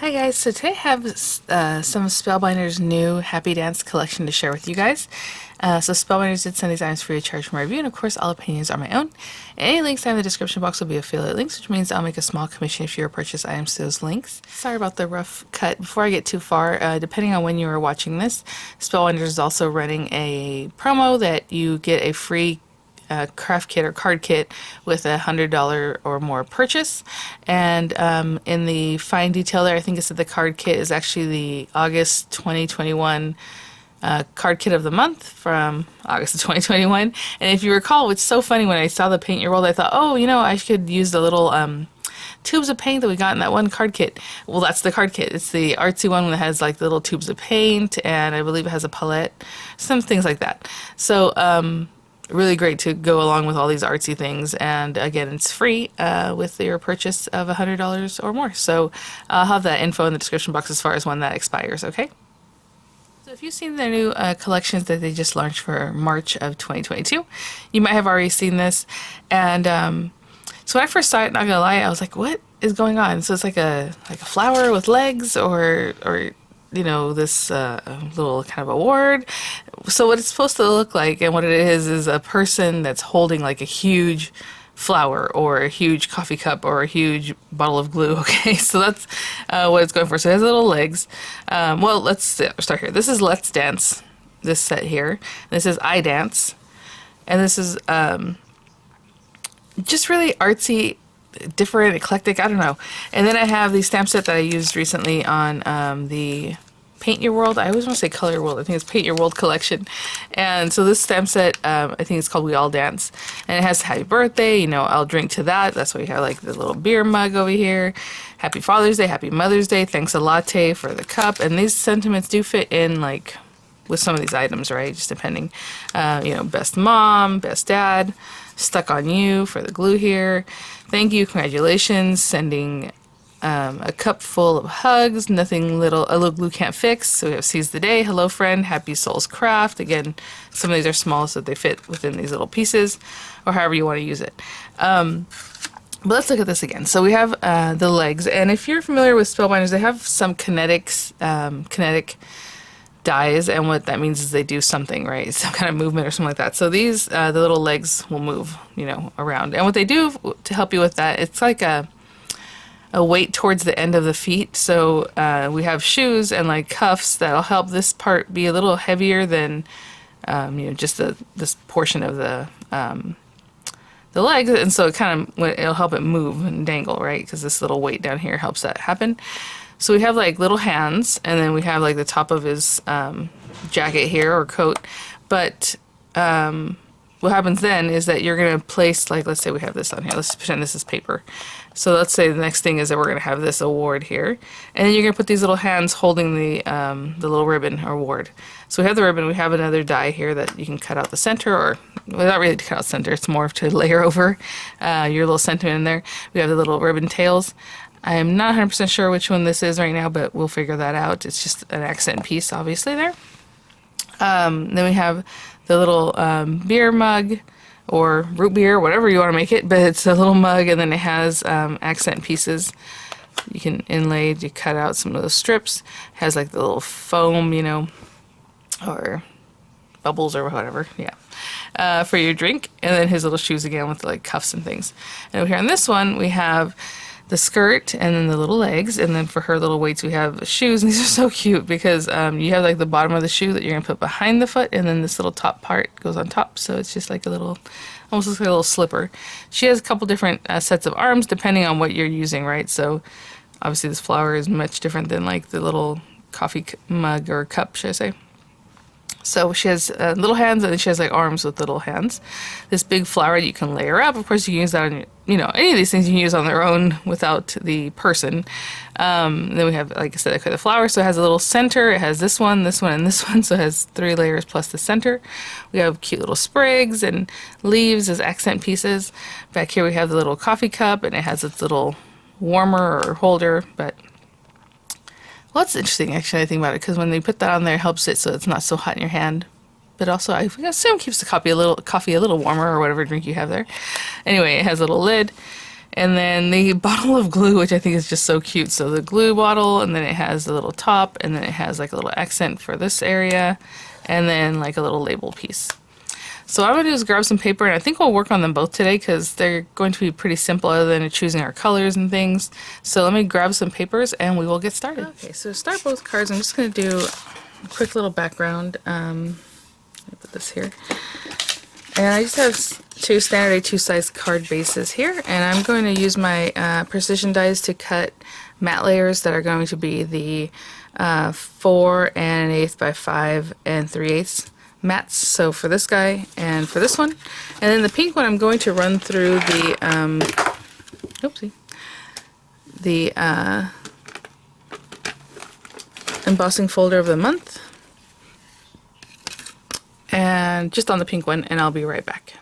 Hi guys, so today I have some Spellbinders new Happy Dance collection to share with you guys. So Spellbinders did send these items free of charge from my review, and of course all opinions are my own. Any links down in the description box will be affiliate links, which means I'll make a small commission if you purchase items to those links. Sorry about the rough cut. Before I get too far, depending on when you are watching this, Spellbinders is also running a promo that you get a free craft kit or card kit with $100 or more purchase. And in the fine detail there, I think it said the card kit is actually the August 2021 card kit of the month from August of 2021. And if you recall, it's so funny, when I saw the Paint Your World, I thought, oh, you know, I could use the little tubes of paint that we got in that one card kit. Well, that's the card kit. It's the artsy one that has like the little tubes of paint, and I believe it has a palette, some things like that. So really great to go along with all these artsy things, and again, it's free with your purchase of $100 or more. So I'll have that info in the description box as far as when that expires, okay? So if you've seen their new collections that they just launched for March of 2022, you might have already seen this. And so when I first saw it, not gonna lie, I was like, what is going on? So it's like a flower with legs, or you know, this little kind of award. So what it's supposed to look like, and what it is a person that's holding like a huge flower or a huge coffee cup or a huge bottle of glue. Okay, so that's what it's going for. So it has little legs. Well, let's start here. This is Let's Dance, this set here. This is I Dance, and this is just really artsy, different, eclectic, I don't know. And then I have the stamp set that I used recently on the Paint Your World. I always want to say Color Your World. I think it's Paint Your World collection. And so this stamp set, I think it's called We All Dance. And it has Happy Birthday, you know, I'll drink to that. That's why you have like the little beer mug over here. Happy Father's Day, Happy Mother's Day, thanks a latte for the cup. And these sentiments do fit in like with some of these items, right? Just depending, you know, best mom, best dad, stuck on you for the glue here. Thank you, congratulations, sending a cup full of hugs, nothing little, a little glue can't fix. So we have seize the day, hello friend, happy souls craft. Again, some of these are small so they fit within these little pieces, or however you want to use it. But let's look at this again. So we have the legs, and if you're familiar with Spellbinders, they have some Kinetic dies, and what that means is they do something, right? Some kind of movement or something like that. So these, the little legs will move, you know, around. And what they do to help you with that, it's like a weight towards the end of the feet. So we have shoes and like cuffs that'll help this part be a little heavier than, you know, just this portion of the legs. And so it kind of, it'll help it move and dangle, right? Because this little weight down here helps that happen. So we have like little hands, and then we have like the top of his jacket here, or coat. But what happens then is that you're going to place, like, let's say we have this on here. Let's pretend this is paper. So let's say the next thing is that we're going to have this award here. And then you're going to put these little hands holding the little ribbon or award. So we have the ribbon. We have another die here that you can cut out the center, or well, not really to cut out the center. It's more to layer over your little sentiment in there. We have the little ribbon tails. I'm not 100% sure which one this is right now, but we'll figure that out. It's just an accent piece, obviously, there. Then we have the little beer mug, or root beer, whatever you want to make it, but it's a little mug, and then it has accent pieces. You can inlay, you cut out some of those strips. It has like the little foam, you know, or bubbles or whatever, yeah, for your drink. And then his little shoes again with like cuffs and things. And over here on this one, we have the skirt, and then the little legs, and then for her little weights we have shoes. And these are so cute because you have like the bottom of the shoe that you're gonna put behind the foot, and then this little top part goes on top, so it's just like a little, almost looks like a little slipper. She has a couple different sets of arms depending on what you're using, right? So obviously this flower is much different than like the little coffee mug or cup, should I say. So she has little hands, and then she has like arms with little hands. This big flower you can layer up. Of course, you can use that on your, you know, any of these things you can use on their own without the person. Then we have, like I said, the flower. So it has a little center. It has this one, and this one. So it has 3 layers plus the center. We have cute little sprigs and leaves as accent pieces. Back here we have the little coffee cup, and it has its little warmer or holder, but well, it's interesting, actually, I think about it, because when they put that on there, it helps it so it's not so hot in your hand. But also, I assume keeps the coffee a little warmer, or whatever drink you have there. Anyway, it has a little lid, And then the bottle of glue, which I think is just so cute. So the glue bottle, and then it has the little top, and then it has like a little accent for this area, and then like a little label piece. So what I'm going to do is grab some paper, and I think we'll work on them both today because they're going to be pretty simple other than choosing our colors and things. So let me grab some papers and we will get started. Okay, so to start both cards, I'm just going to do a quick little background. Let me put this here. And I just have two standard A2 size card bases here, and I'm going to use my precision dies to cut matte layers that are going to be the 4 1/8 by 5 3/8 mattes. So for this guy and for this one, and then the pink one I'm going to run through the embossing folder of the month, and just on the pink one, and I'll be right back.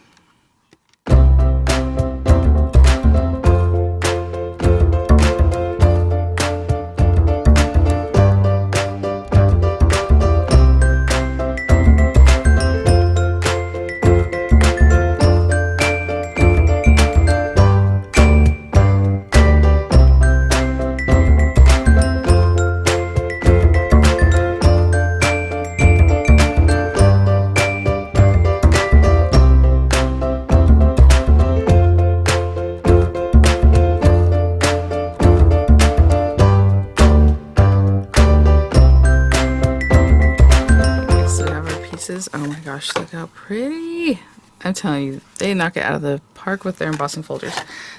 Oh my gosh, look how pretty. I'm telling you, they knock it out of the park with their embossing folders.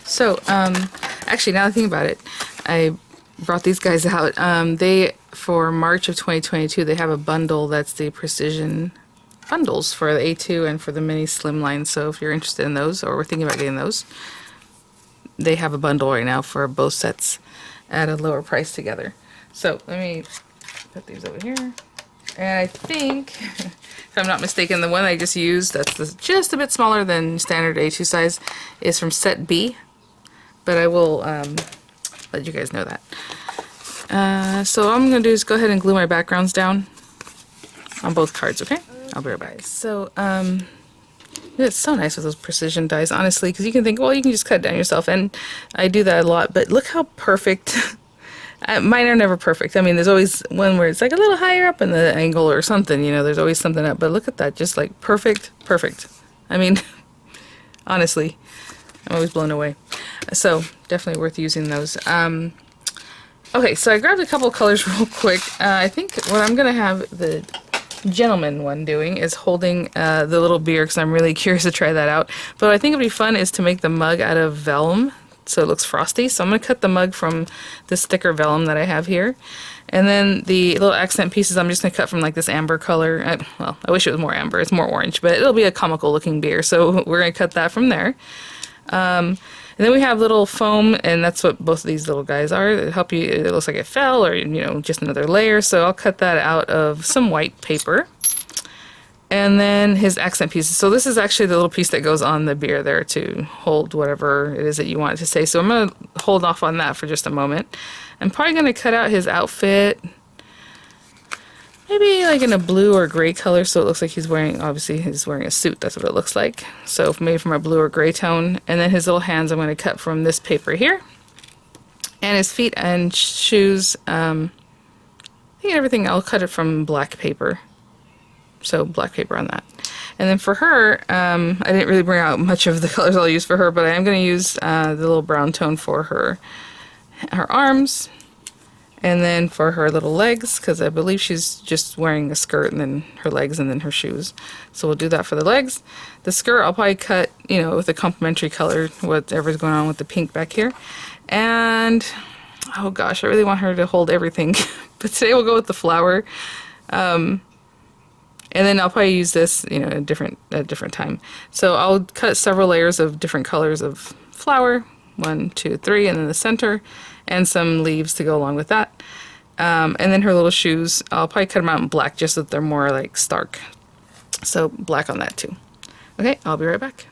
So, actually, now that I think about it, I brought these guys out. For March of 2022, they have a bundle that's the precision bundles for the A2 and for the mini slimline. So if you're interested in those, or we're thinking about getting those, they have a bundle right now for both sets at a lower price together. So let me put these over here. And I think, if I'm not mistaken, the one I just used, that's just a bit smaller than standard A2 size, is from set B. But I will let you guys know that. So what I'm going to do is go ahead and glue my backgrounds down on both cards, okay? I'll be right back. So, it's so nice with those precision dies, honestly, because you can think, well, you can just cut it down yourself, and I do that a lot, but look how perfect. Mine are never perfect. I mean, there's always one where it's like a little higher up in the angle or something, you know, there's always something up, but look at that, just like perfect. I mean, honestly, I'm always blown away. So, definitely worth using those. Okay, so I grabbed a couple colors real quick. I think what I'm going to have the gentleman one doing is holding the little beer, because I'm really curious to try that out. But what I think would be fun is to make the mug out of vellum, so it looks frosty. So I'm going to cut the mug from this thicker vellum that I have here. And then the little accent pieces I'm just going to cut from like this amber color. Well, I wish it was more amber. It's more orange, but it'll be a comical looking beer. So we're going to cut that from there. And then we have little foam, and that's what both of these little guys are. They help you, it looks like it fell, or, you know, just another layer. So I'll cut that out of some white paper. And then his accent pieces. So this is actually the little piece that goes on the beer there to hold whatever it is that you want it to say. So I'm going to hold off on that for just a moment. I'm probably going to cut out his outfit, maybe like in a blue or gray color, so it looks like he's wearing, obviously he's wearing a suit, that's what it looks like. So maybe from a blue or gray tone. And then his little hands I'm going to cut from this paper here. And his feet and shoes, I think everything I'll cut it from black paper. So black paper on that. And then for her, I didn't really bring out much of the colors I'll use for her, but I am going to use the little brown tone for her arms, and then for her little legs, because I believe she's just wearing a skirt, and then her legs, and then her shoes. So we'll do that for the legs. The skirt I'll probably cut, you know, with a complementary color, whatever's going on with the pink back here. And oh gosh, I really want her to hold everything, but today we'll go with the flower. And then I'll probably use this, you know, at a different time. So I'll cut several layers of different colors of flower, 1, 2, 3, and then the center, and some leaves to go along with that. And then her little shoes, I'll probably cut them out in black just so that they're more like stark. So black on that too. Okay, I'll be right back.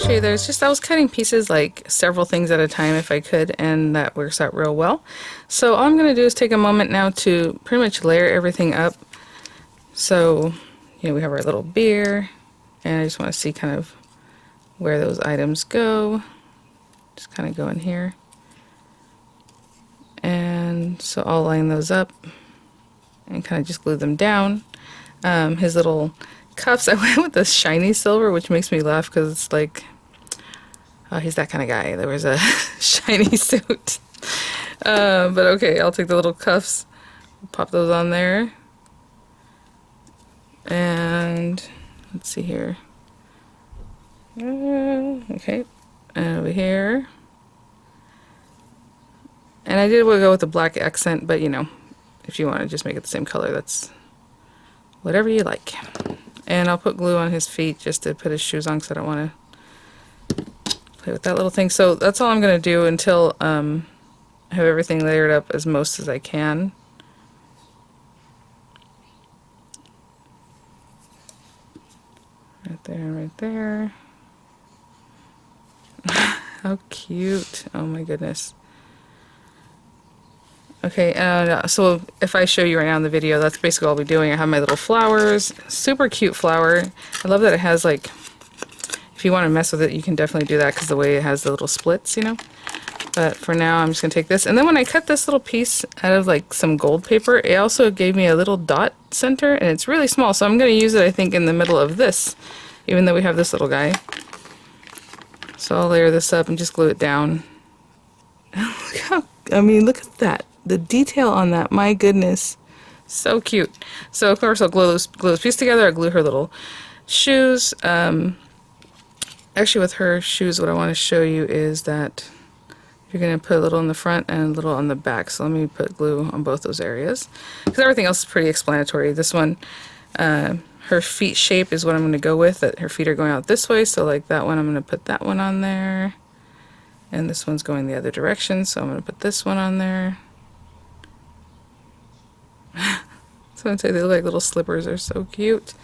show you there's just, I was cutting pieces like several things at a time if I could, and that works out real well. So all I'm going to do is take a moment now to pretty much layer everything up. So, you know, we have our little beer, and I just want to see kind of where those items go. Just kind of go in here. And so I'll line those up and kind of just glue them down. His little cuffs, I went with the shiny silver, which makes me laugh because it's like, oh, he's that kind of guy. There was a shiny suit. But okay, I'll take the little cuffs, pop those on there. And let's see here. Okay, and over here. And I did go with the black accent, but you know, if you want to just make it the same color, that's whatever you like. And I'll put glue on his feet just to put his shoes on because I don't want to play with that little thing. So that's all I'm going to do until I have everything layered up as most as I can. Right there, right there. How cute. Oh my goodness. Okay, so if I show you right now in the video, that's basically all I'll be doing. I have my little flowers, super cute flower. I love that it has like, if you want to mess with it, you can definitely do that because the way it has the little splits, you know. But for now, I'm just going to take this. And then when I cut this little piece out of like some gold paper, it also gave me a little dot center, and it's really small. So I'm going to use it, I think, in the middle of this, even though we have this little guy. So I'll layer this up and just glue it down. Look how, I mean, look at that. The detail on that, my goodness, so cute. So of course I'll glue this piece together. I'll glue her little shoes. Actually, with her shoes, what I want to show you is that you're going to put a little in the front and a little on the back. So let me put glue on both those areas because everything else is pretty explanatory. This one, her feet shape is what I'm going to go with. That her feet are going out this way. So like that one, I'm going to put that one on there, and this one's going the other direction. So I'm going to put this one on there. So I'd say they look like little slippers. They're so cute.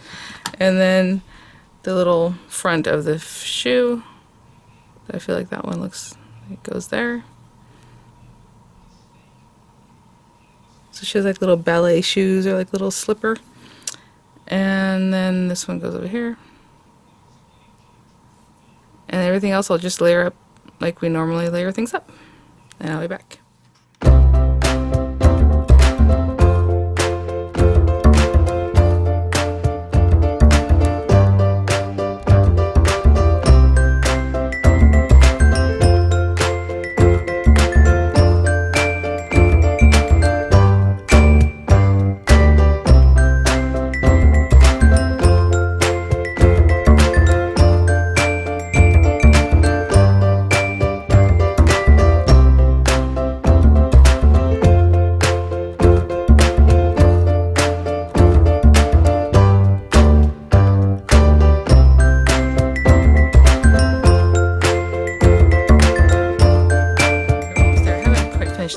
And then the little front of the shoe, I feel like that one looks, it goes there. So she has like little ballet shoes or like little slipper. And then this one goes over here. And everything else I'll just layer up like we normally layer things up. And I'll be back.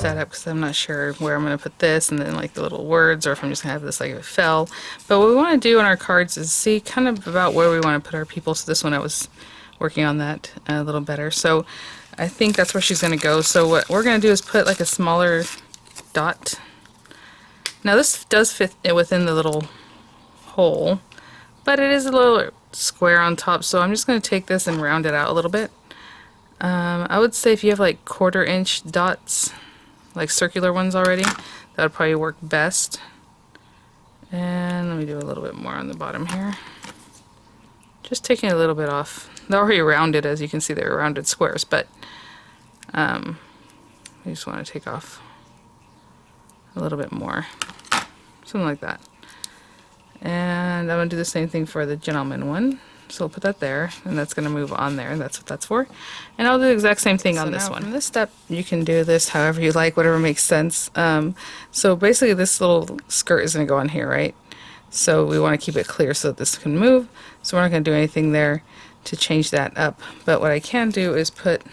That up because I'm not sure where I'm going to put this and then like the little words, or if I'm just going to have this like a fell. But what we want to do on our cards is see kind of about where we want to put our people. So this one I was working on that a little better. So I think that's where she's going to go. So what we're going to do is put like a smaller dot. Now this does fit within the little hole, but it is a little square on top. So I'm just going to take this and round it out a little bit. I would say if you have like 1/4 inch dots, like circular ones already, that would probably work best. And let me do a little bit more on the bottom here. Just taking a little bit off. They're already rounded, as you can see, they're rounded squares, but I just want to take off a little bit more. Something like that. And I'm going to do the same thing for the gentleman one. So we'll put that there, and that's going to move on there, and that's what that's for. And I'll do the exact same thing on this one. From this step, you can do this however you like, whatever makes sense. So basically this little skirt is going to go on here, right? So we want to keep it clear so that this can move. So we're not going to do anything there to change that up. But what I can do is put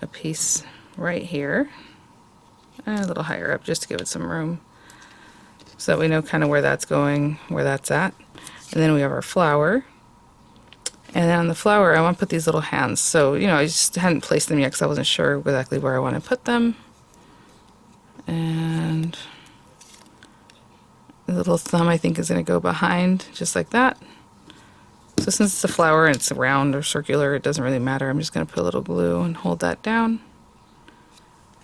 a piece right here, and a little higher up just to give it some room, so that we know kind of where that's going, where that's at. And then we have our flower, And then on the flower, I want to put these little hands. So, you know, I just hadn't placed them yet because I wasn't sure exactly where I want to put them. And the little thumb, I think, is going to go behind, just like that. So since it's a flower and it's round or circular, it doesn't really matter. I'm just going to put a little glue and hold that down.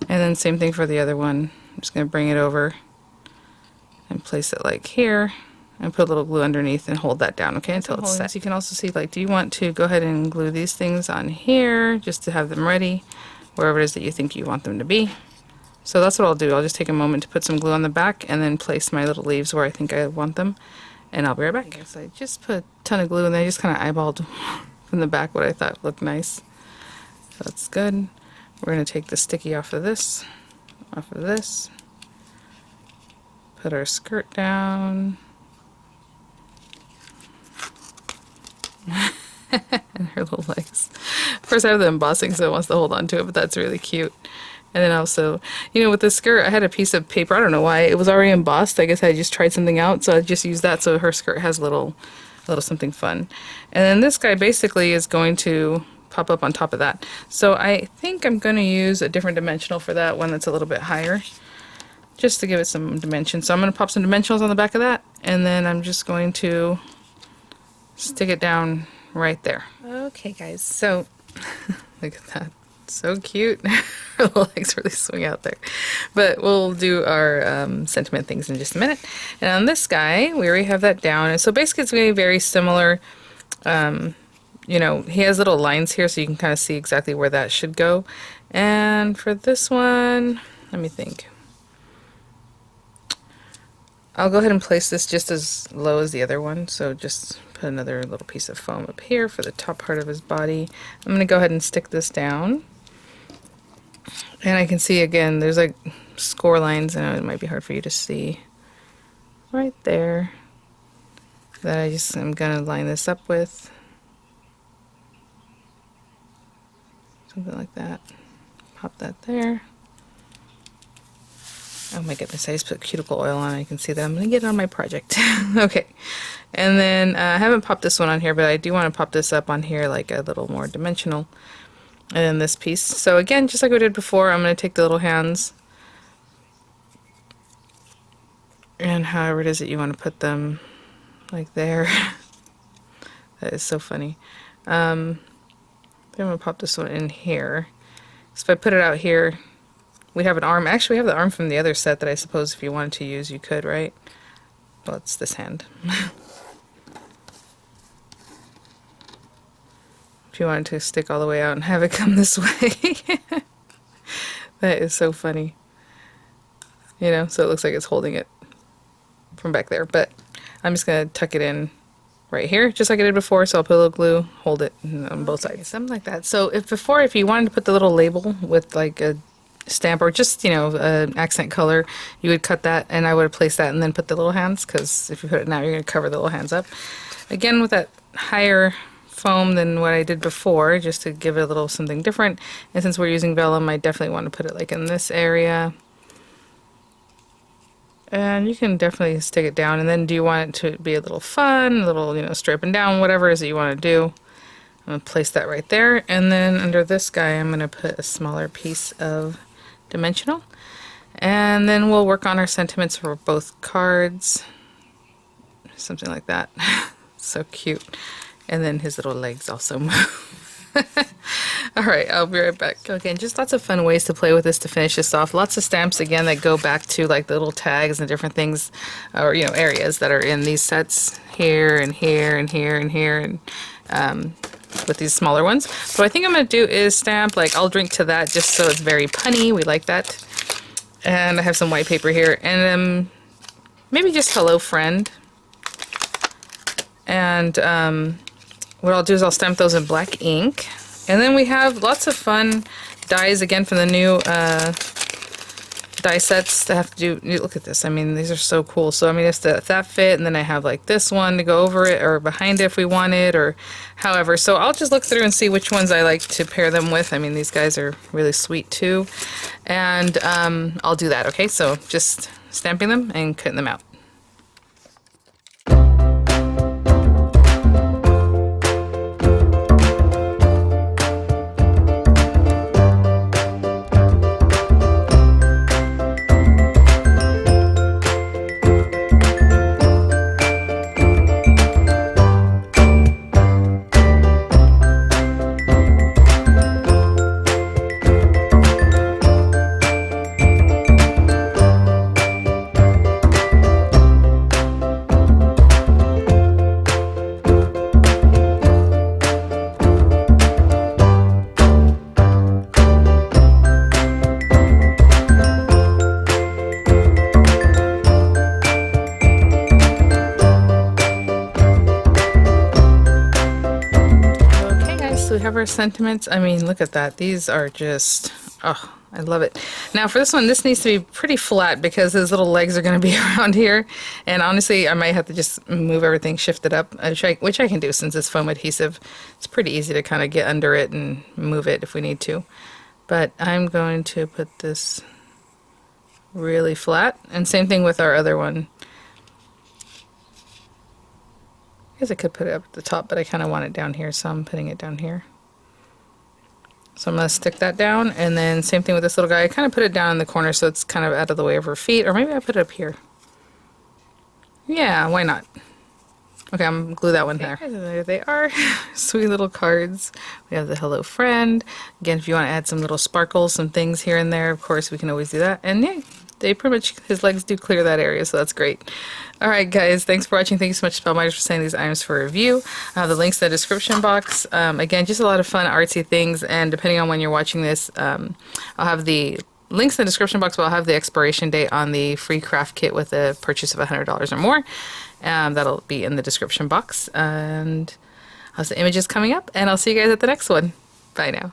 And then same thing for the other one. I'm just going to bring it over and place it like here. And put a little glue underneath and hold that down, okay, until it's set. So you can also see, like, do you want to go ahead and glue these things on here just to have them ready, wherever it is that you think you want them to be. So that's what I'll do. I'll just take a moment to put some glue on the back and then place my little leaves where I think I want them, and I'll be right back. Okay, so I just put a ton of glue and then I just kind of eyeballed from the back what I thought looked nice. So that's good. We're going to take the sticky off of this, put our skirt down. And her little legs. Of course, I have the embossing, so it wants to hold on to it, but that's really cute. And then also, you know, with the skirt, I had a piece of paper. I don't know why. It was already embossed. I guess I just tried something out, so I just used that so her skirt has a little something fun. And then this guy basically is going to pop up on top of that. So I think I'm going to use a different dimensional for that one that's a little bit higher, just to give it some dimension. So I'm going to pop some dimensionals on the back of that, and then I'm just going to stick it down right there. Okay, guys, so look at that. So cute. Her little legs really swing out there. But we'll do our sentiment things in just a minute. And on this guy, we already have that down. And so basically it's going to be very similar. You know, he has little lines here, so you can kind of see exactly where that should go. And for this one, let me think. I'll go ahead and place this just as low as the other one, so just put another little piece of foam up here for the top part of his body. I'm going to go ahead and stick this down. And I can see again, there's like score lines, and it might be hard for you to see right there, that I'm going to line this up with. Something like that. Pop that there. Oh my goodness, I just put cuticle oil on. I can see that. I'm going to get it on my project. Okay. And then I haven't popped this one on here, but I do want to pop this up on here like a little more dimensional. And then this piece. So again, just like we did before, I'm going to take the little hands and however it is that you want to put them, like there. That is so funny. I'm going to pop this one in here. So if I put it out here, we have an arm. Actually, we have the arm from the other set that I suppose if you wanted to use, you could, right? Well, it's this hand. If you wanted to stick all the way out and have it come this way. That is so funny. You know, so it looks like it's holding it from back there. But I'm just going to tuck it in right here, just like I did before. So I'll put a little glue, hold it on both sides. Something like that. So if you wanted to put the little label with like a stamp or just, you know, an accent color, you would cut that, and I would have placed that and then put the little hands, because if you put it now, you're going to cover the little hands up. Again, with that higher foam than what I did before, just to give it a little something different. And since we're using vellum, I definitely want to put it like in this area. And you can definitely stick it down. And then do you want it to be a little fun, a little, you know, striping down, whatever it is that you want to do. I'm going to place that right there. And then under this guy, I'm going to put a smaller piece of dimensional. And then we'll work on our sentiments for both cards. Something like that. So cute. And then his little legs also move. Alright, I'll be right back. Again, just lots of fun ways to play with this to finish this off. Lots of stamps, again, that go back to like the little tags and different things, or, you know, areas that are in these sets. Here and here and here and here, and with these smaller ones. So what I think I'm going to do is stamp, like, I'll drink to that just so it's very punny. We like that. And I have some white paper here. And maybe just hello friend. And what I'll do is I'll stamp those in black ink. And then we have lots of fun dies, again, from the new die sets that have to do, look at this, I mean, these are so cool. So I mean, if that fit, and then I have like this one to go over it or behind it if we want it, or however. So I'll just look through and see which ones I like to pair them with. I mean, these guys are really sweet too. And I'll do that, okay? So just stamping them and cutting them out. so we have our sentiments. I mean, look at that. These are just, oh, I love it. Now for this one, this needs to be pretty flat because his little legs are going to be around here. And honestly, I might have to just move everything, shift it up, which I can do since it's foam adhesive. It's pretty easy to kind of get under it and move it if we need to. But I'm going to put this really flat. And same thing with our other one. I guess I could put it up at the top, but I kind of want it down here, so I'm putting it down here. So I'm going to stick that down, and then same thing with this little guy. I kind of put it down in the corner so it's kind of out of the way of her feet, or maybe I put it up here. Yeah, why not? Okay, I'm going to glue that one there. And there they are. Sweet little cards. We have the hello friend. Again, if you want to add some little sparkles, some things here and there, of course, we can always do that. And yeah, they pretty much, his legs do clear that area, so that's great. Alright guys, thanks for watching. Thank you so much, Spellbinders, for sending these items for review. The links in the description box. Again, just a lot of fun artsy things, and depending on when you're watching this, I'll have the links in the description box, but I'll have the expiration date on the free craft kit with a purchase of $100 or more. That'll be in the description box. And I'll have the images coming up, and I'll see you guys at the next one. Bye now.